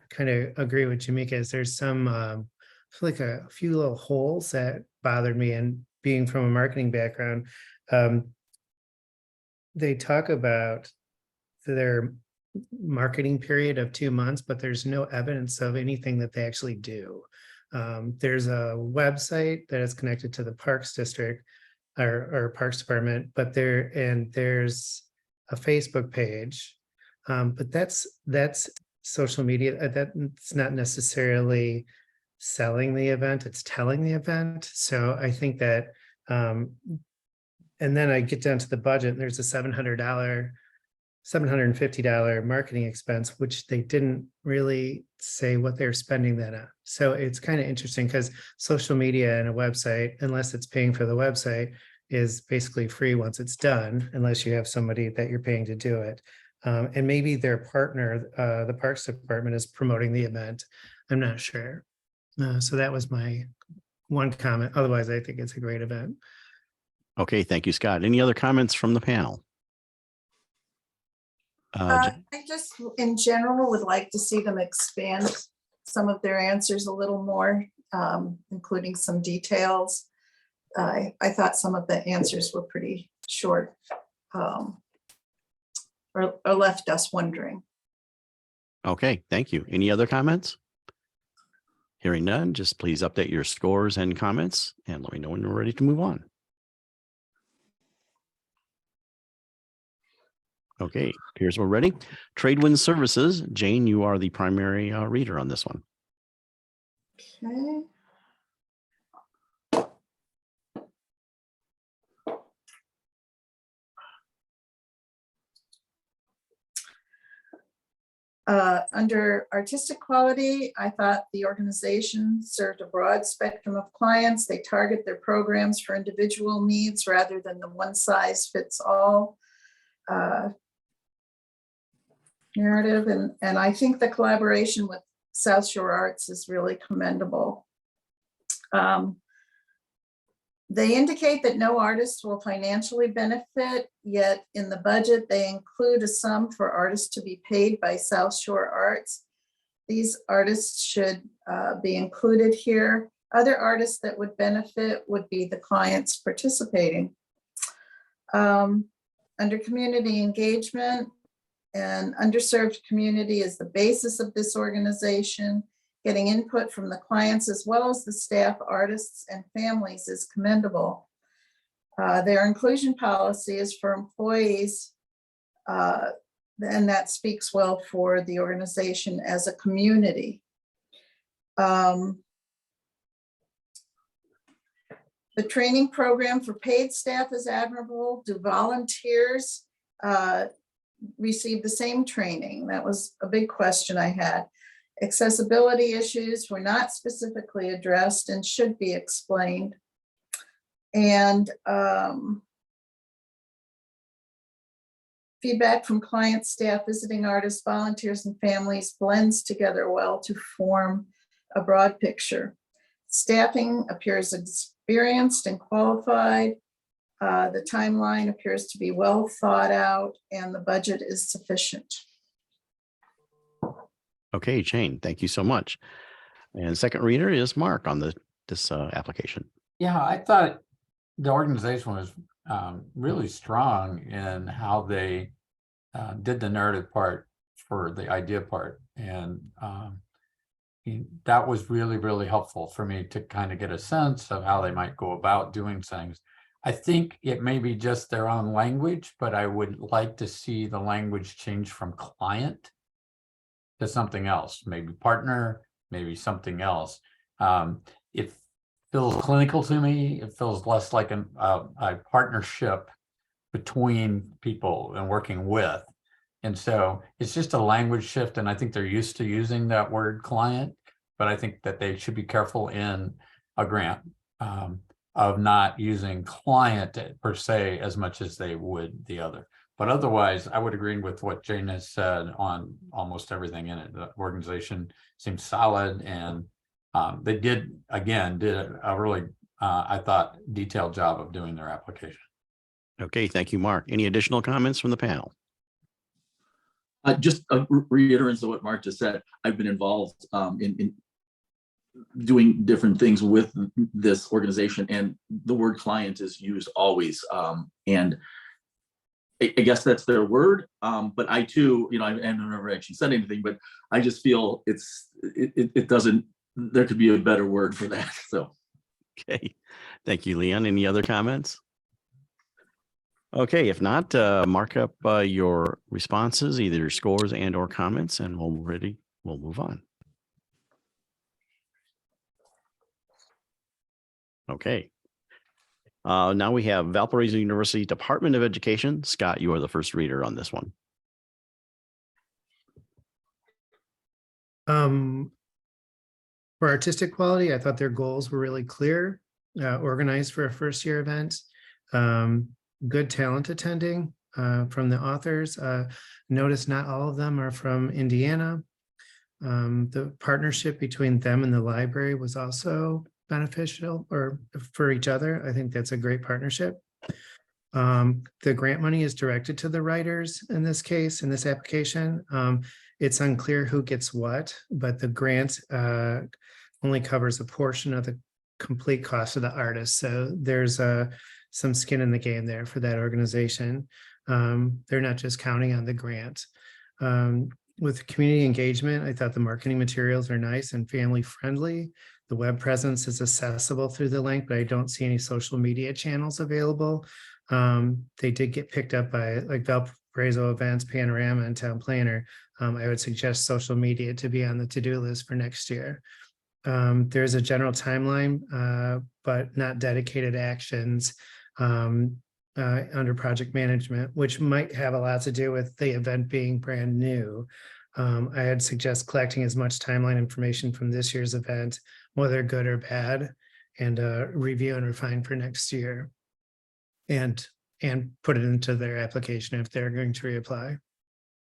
kind of agree with Jamika is there's some like a few little holes that bothered me, and being from a marketing background, they talk about their marketing period of 2 months, but there's no evidence of anything that they actually do. There's a website that is connected to the Parks District or Parks Department, but there's a Facebook page, but that's social media. That's not necessarily selling the event, it's telling the event. So I think that, and then I get down to the budget, and there's a $750 marketing expense, which they didn't really say what they're spending that on. So it's kind of interesting because social media and a website, unless it's paying for the website, is basically free once it's done, unless you have somebody that you're paying to do it. And maybe their partner, the Parks Department, is promoting the event. I'm not sure. So that was my one comment. Otherwise, I think it's a great event. Okay, thank you, Scott. Any other comments from the panel? I just, in general, would like to see them expand some of their answers a little more, including some details. I thought some of the answers were pretty short, or left us wondering. Okay, thank you. Any other comments? Hearing none, just please update your scores and comments and let me know when you're ready to move on. Okay, appears we're ready. Tradewin Services, Jane, you are the primary reader on this one. Okay. Under artistic quality, I thought the organization served a broad spectrum of clients. They target their programs for individual needs rather than the one size fits all narrative. And I think the collaboration with South Shore Arts is really commendable. They indicate that no artist will financially benefit, yet in the budget, they include a sum for artists to be paid by South Shore Arts. These artists should be included here. Other artists that would benefit would be the clients participating. Under community engagement, an underserved community is the basis of this organization. Getting input from the clients as well as the staff, artists, and families is commendable. Their inclusion policy is for employees, and that speaks well for the organization as a community. The training program for paid staff is admirable. Do volunteers receive the same training? That was a big question I had. Accessibility issues were not specifically addressed and should be explained. And feedback from clients, staff, visiting artists, volunteers, and families blends together well to form a broad picture. Staffing appears experienced and qualified. The timeline appears to be well thought out, and the budget is sufficient. Okay, Jane, thank you so much. And second reader is Mark on this application. Yeah, I thought the organization was really strong in how they did the narrative part for the idea part. And that was really, really helpful for me to kind of get a sense of how they might go about doing things. I think it may be just their own language, but I would like to see the language change from client to something else, maybe partner, maybe something else. It feels clinical to me. It feels less like a partnership between people and working with. And so it's just a language shift. And I think they're used to using that word client, but I think that they should be careful in a grant of not using client per se as much as they would the other. But otherwise, I would agree with what Jane has said on almost everything in it. The organization seems solid, and they did a really, I thought, detailed job of doing their application. Okay, thank you, Mark. Any additional comments from the panel? Just a reiterance of what Mark just said. I've been involved in doing different things with this organization, and the word client is used always. And I guess that's their word. But I too, I never actually said anything, but I just feel it doesn't, there could be a better word for that. So. Okay, thank you, Leon. Any other comments? Okay, if not, mark up your responses, either your scores and or comments, and we'll move on. Okay. Now we have Valparaiso University Department of Education. Scott, you are the first reader on this one. For artistic quality, I thought their goals were really clear, organized for a first year event. Good talent attending from the authors. Notice not all of them are from Indiana. The partnership between them and the library was also beneficial or for each other. I think that's a great partnership. The grant money is directed to the writers in this case, in this application. It's unclear who gets what, but the grant only covers a portion of the complete cost of the artist. So there's some skin in the game there for that organization. They're not just counting on the grant. With community engagement, I thought the marketing materials are nice and family friendly. The web presence is accessible through the link, but I don't see any social media channels available. They did get picked up by like Valparaiso Events, Panorama, and Town Planner. I would suggest social media to be on the to-do list for next year. There's a general timeline, but not dedicated actions under project management, which might have a lot to do with the event being brand new. I'd suggest collecting as much timeline information from this year's event, whether good or bad, and review and refine for next year, and put it into their application if they're going to reapply.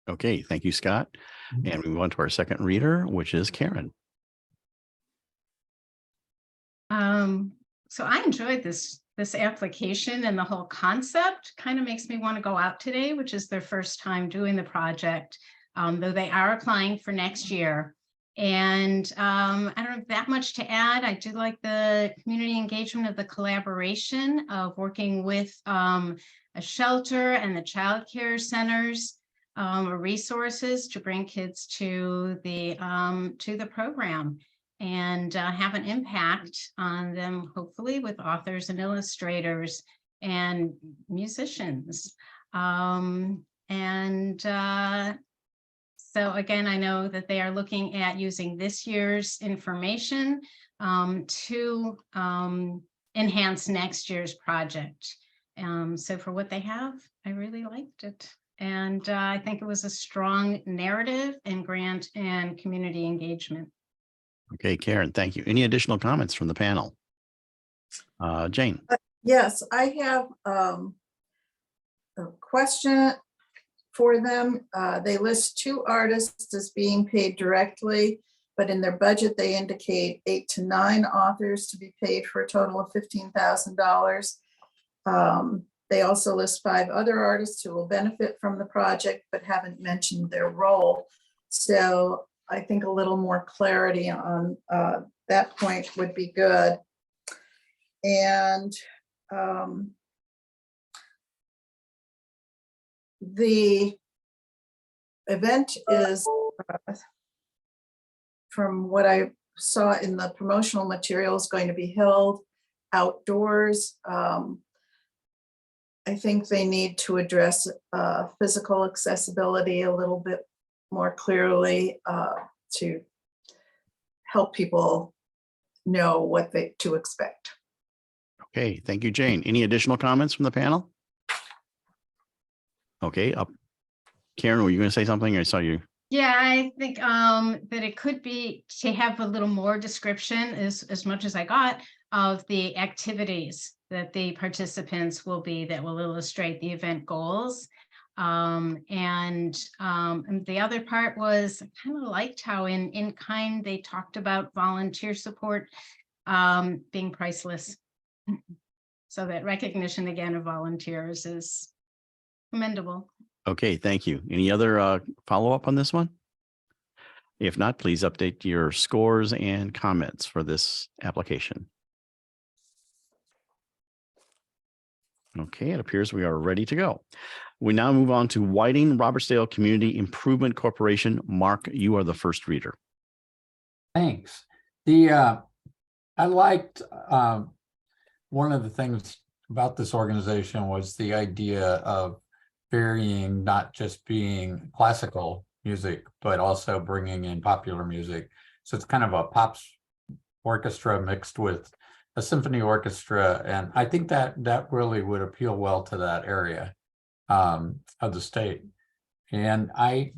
Okay, thank you, Scott. And we move on to our second reader, which is Karen. So I enjoyed this application, and the whole concept kind of makes me want to go out today, which is their first time doing the project, though they are applying for next year. And I don't have that much to add. I do like the community engagement of the collaboration of working with a shelter and the child care centers, resources to bring kids to the program and have an impact on them, hopefully with authors and illustrators and musicians. So again, I know that they are looking at using this year's information to enhance next year's project. So for what they have, I really liked it. And I think it was a strong narrative and grant and community engagement. Okay, Karen, thank you. Any additional comments from the panel? Jane? Yes, I have a question for them. They list 2 artists as being paid directly, but in their budget, they indicate 8 to 9 authors to be paid for a total of $15,000. They also list 5 other artists who will benefit from the project, but haven't mentioned their role. So I think a little more clarity on that point would be good. And the event is, from what I saw in the promotional materials, going to be held outdoors. I think they need to address physical accessibility a little bit more clearly to help people know what to expect. Okay, thank you, Jane. Any additional comments from the panel? Okay, Karen, were you going to say something? I saw you. Yeah, I think that it could be to have a little more description, as much as I got, of the activities that the participants will be, that will illustrate the event goals. And the other part was, I kind of liked how in kind they talked about volunteer support being priceless. So that recognition again of volunteers is commendable. Okay, thank you. Any other follow-up on this one? If not, please update your scores and comments for this application. Okay, it appears we are ready to go. We now move on to Whiting Robertsdale Community Improvement Corporation. Mark, you are the first reader. Thanks. I liked one of the things about this organization was the idea of varying, not just being classical music, but also bringing in popular music. So it's kind of a pop orchestra mixed with a symphony orchestra. And I think that really would appeal well to that area of the state. And I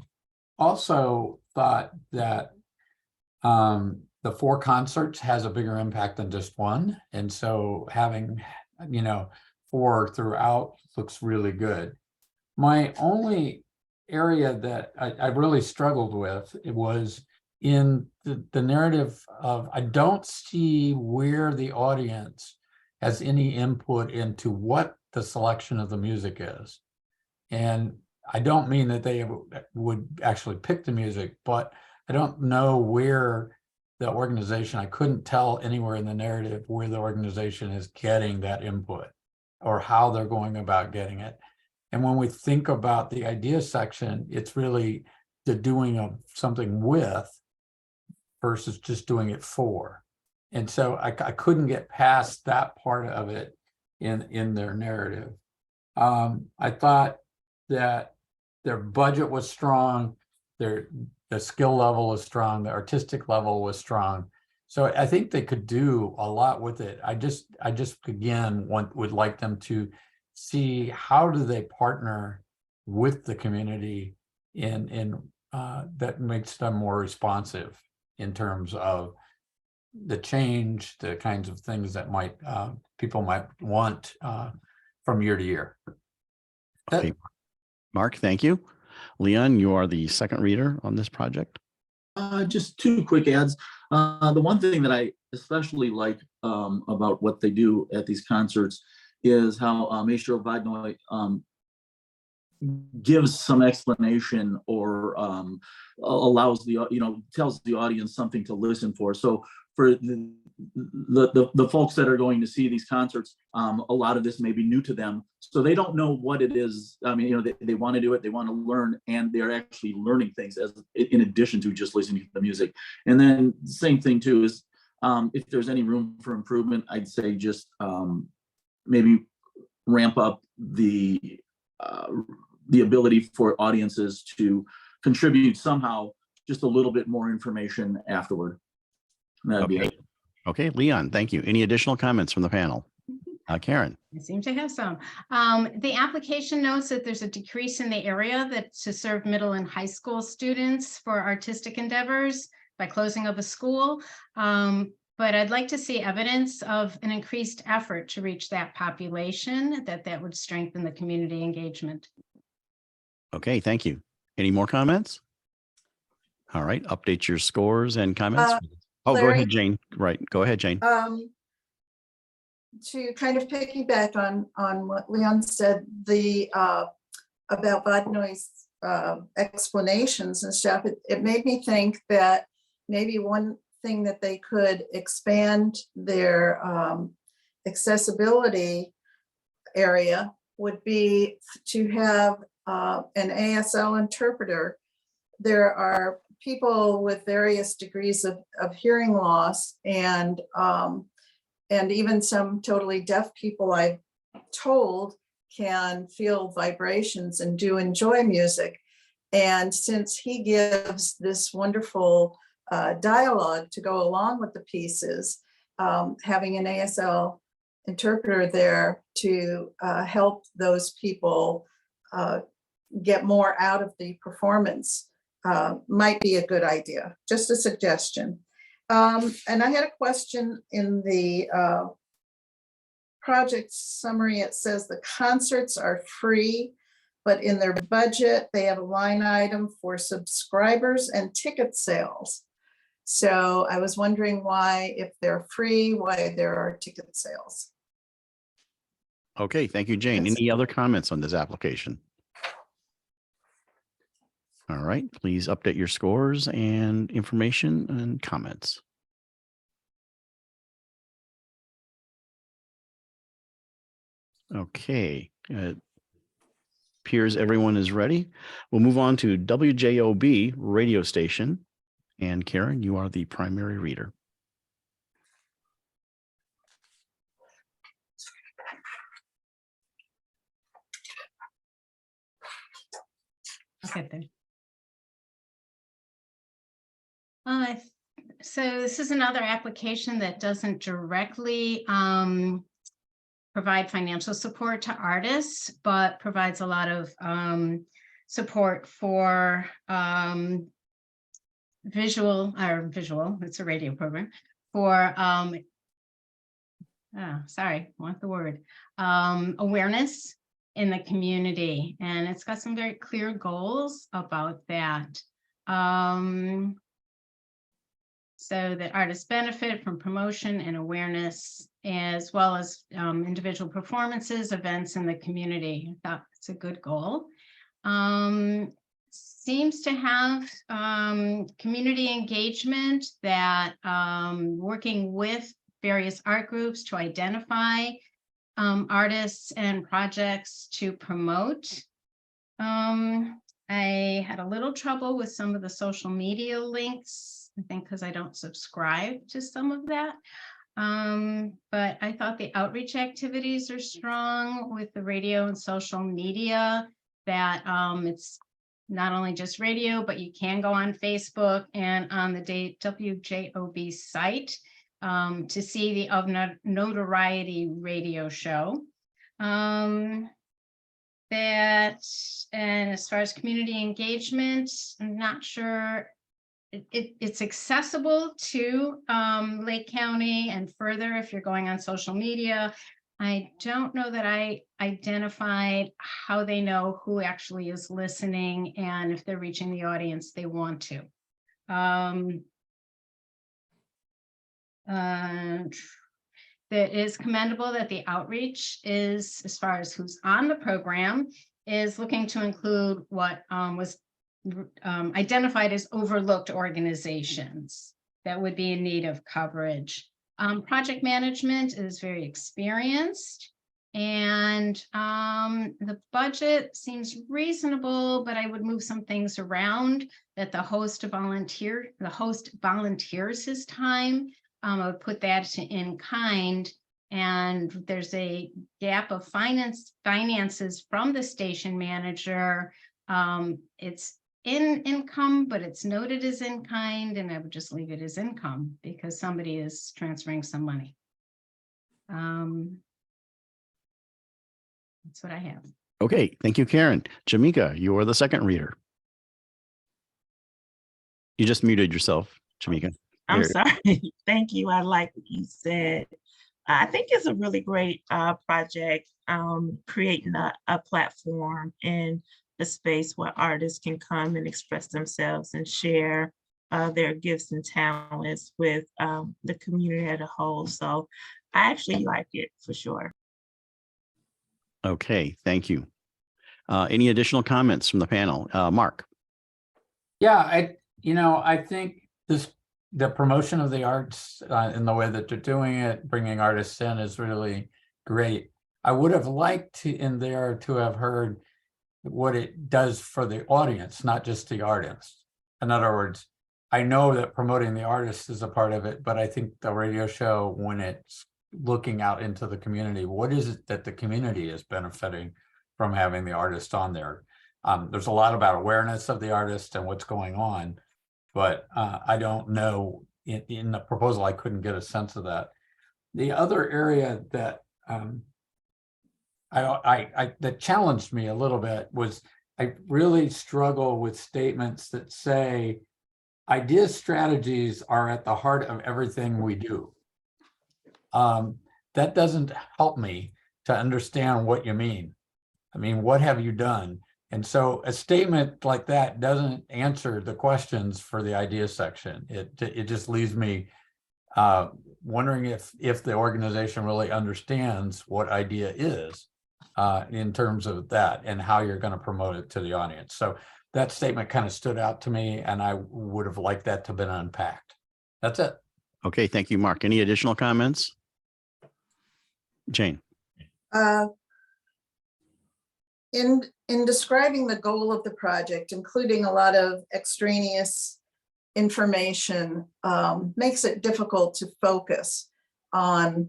also thought that the 4 concerts has a bigger impact than just one. And so having, 4 throughout looks really good. My only area that I really struggled with, it was in the narrative of, I don't see where the audience has any input into what the selection of the music is. And I don't mean that they would actually pick the music, but I don't know where the organization, I couldn't tell anywhere in the narrative where the organization is getting that input or how they're going about getting it. And when we think about the idea section, it's really the doing of something with versus just doing it for. And so I couldn't get past that part of it in their narrative. I thought that their budget was strong, the skill level was strong, the artistic level was strong. So I think they could do a lot with it. I just again would like them to see how do they partner with the community in that makes them more responsive in terms of the change, the kinds of things that might people might want from year to year. Okay, Mark, thank you. Leon, you are the second reader on this project. Just 2 quick ads. The one thing that I especially like about what they do at these concerts is how Maestro Wagner gives some explanation or allows tells the audience something to listen for. So for the folks that are going to see these concerts, a lot of this may be new to them, so they don't know what it is. I mean, they want to do it, they want to learn, and they're actually learning things in addition to just listening to the music. And then the same thing too is if there's any room for improvement, I'd say just maybe ramp up the ability for audiences to contribute somehow, just a little bit more information afterward. That'd be it. Okay, Leon, thank you. Any additional comments from the panel? Karen. I seem to have some. The application notes that there's a decrease in the area that to serve middle and high school students for artistic endeavors by closing of a school. But I'd like to see evidence of an increased effort to reach that population, that would strengthen the community engagement. Okay, thank you. Any more comments? All right, update your scores and comments. Oh, go Larry? ahead, Jane. Right, go ahead, Jane. To kind of piggyback on what Leon said, about Vodnoy's explanations and stuff, it made me think that maybe one thing that they could expand their accessibility area would be to have an ASL interpreter. There are people with various degrees of hearing loss, and even some totally deaf people, I've told, can feel vibrations and do enjoy music. And since he gives this wonderful dialogue to go along with the pieces, having an ASL interpreter there to help those people get more out of the performance might be a good idea. Just a suggestion. And I had a question in the project summary. It says the concerts are free, but in their budget, they have a line item for subscribers and ticket sales. So I was wondering why, if they're free, why there are ticket sales. Okay, thank you, Jane. That's- Any other comments on this application? All right, please update your scores and information and comments. Okay, appears everyone is ready. We'll move on to WJOB radio station. And Karen, you are the primary reader. Okay, then. So this is another application that doesn't directly provide financial support to artists, but provides a lot of support for visual, it's a radio program, for awareness in the community. And it's got some very clear goals about that. So that artists benefit from promotion and awareness, as well as individual performances, events in the community. I thought it's a good goal. Seems to have community engagement, that working with various art groups to identify artists and projects to promote. I had a little trouble with some of the social media links, I think because I don't subscribe to some of that. But I thought the outreach activities are strong with the radio and social media, that it's not only just radio, but you can go on Facebook and on the WJOB site to see the Of Notoriety radio show. And as far as community engagement, I'm not sure it's accessible to Lake County and further if you're going on social media. I don't know that I identified how they know who actually is listening and if they're reaching the audience they want to. That is commendable that the outreach is, as far as who's on the program, is looking to include what was identified as overlooked organizations that would be in need of coverage. Project management is very experienced, and the budget seems reasonable, but I would move some things around, that the host volunteers his time. I would put that to in kind, and there's a gap of finances from the station manager. It's in income, but it's noted as in kind, and I would just leave it as income because somebody is transferring some money. That's what I have. Okay, thank you, Karen. Jamika, you are the second reader. You just muted yourself, Jamika. I'm There. sorry. Thank you. I like what you said. I think it's a really great project, creating a platform and a space where artists can come and express themselves and share their gifts and talents with the community as a whole. So I actually like it for sure. Okay, thank you. Any additional comments from the panel? Mark? Yeah, I think the promotion of the arts in the way that they're doing it, bringing artists in, is really great. I would have liked in there to have heard what it does for the audience, not just the artists. In other words, I know that promoting the artists is a part of it, but I think the radio show, when it's looking out into the community, what is it that the community is benefiting from having the artist on there? There's a lot about awareness of the artist and what's going on, but I don't know, in the proposal, I couldn't get a sense of that. The other area that that challenged me a little bit was I really struggle with statements that say idea strategies are at the heart of everything we do. That doesn't help me to understand what you mean. I mean, what have you done? And so a statement like that doesn't answer the questions for the idea section. It just leaves me wondering if the organization really understands what idea is in terms of that and how you're going to promote it to the audience. So that statement kind of stood out to me, and I would have liked that to have been unpacked. That's it. Okay, thank you, Mark. Any additional comments? Jane? In describing the goal of the project, including a lot of extraneous information, makes it difficult to focus on,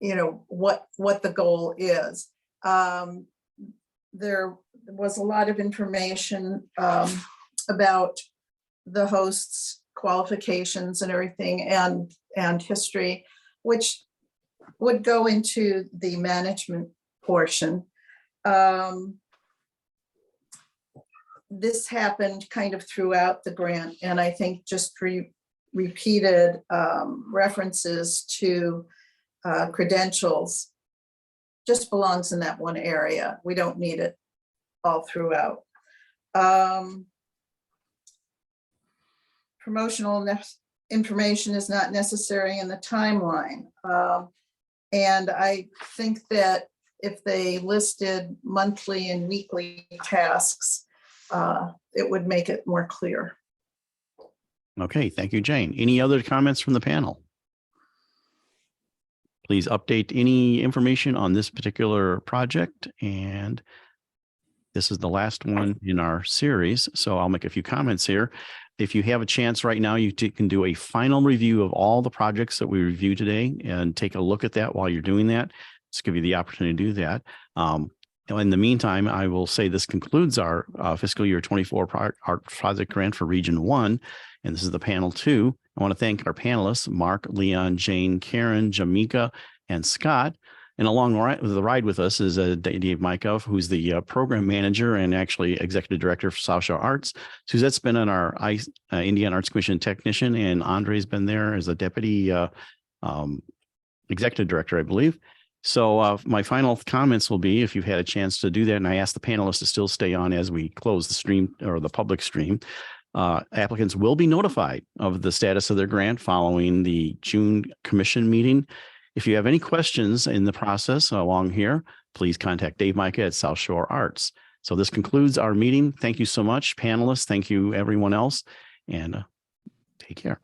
what the goal is. There was a lot of information about the host's qualifications and everything, and history, which would go into the management portion. This happened kind of throughout the grant, and I think just repeated references to credentials just belongs in that one area. We don't need it all throughout. Promotional information is not necessary in the timeline. And I think that if they listed monthly and weekly tasks, it would make it more clear. Okay, thank you, Jane. Any other comments from the panel? Please update any information on this particular project. And this is the last one in our series, so I'll make a few comments here. If you have a chance right now, you can do a final review of all the projects that we reviewed today and take a look at that while you're doing that. Just give you the opportunity to do that. In the meantime, I will say this concludes our fiscal year 24 art project grant for Region 1. And this is the panel 2. I want to thank our panelists, Mark, Leon, Jane, Karen, Jamika, and Scott. And along the ride with us is Dave Micah, who's the program manager and actually executive director for South Shore Arts. Suzette's been on our Indiana Arts Commission technician, and Andre's been there as a deputy executive director, I believe. So my final comments will be, if you've had a chance to do that, and I ask the panelists to still stay on as we close the stream or the public stream, applicants will be notified of the status of their grant following the June commission meeting. If you have any questions in the process along here, please contact Dave Micah at South Shore Arts. So this concludes our meeting. Thank you so much, panelists. Thank you, everyone else, and take care.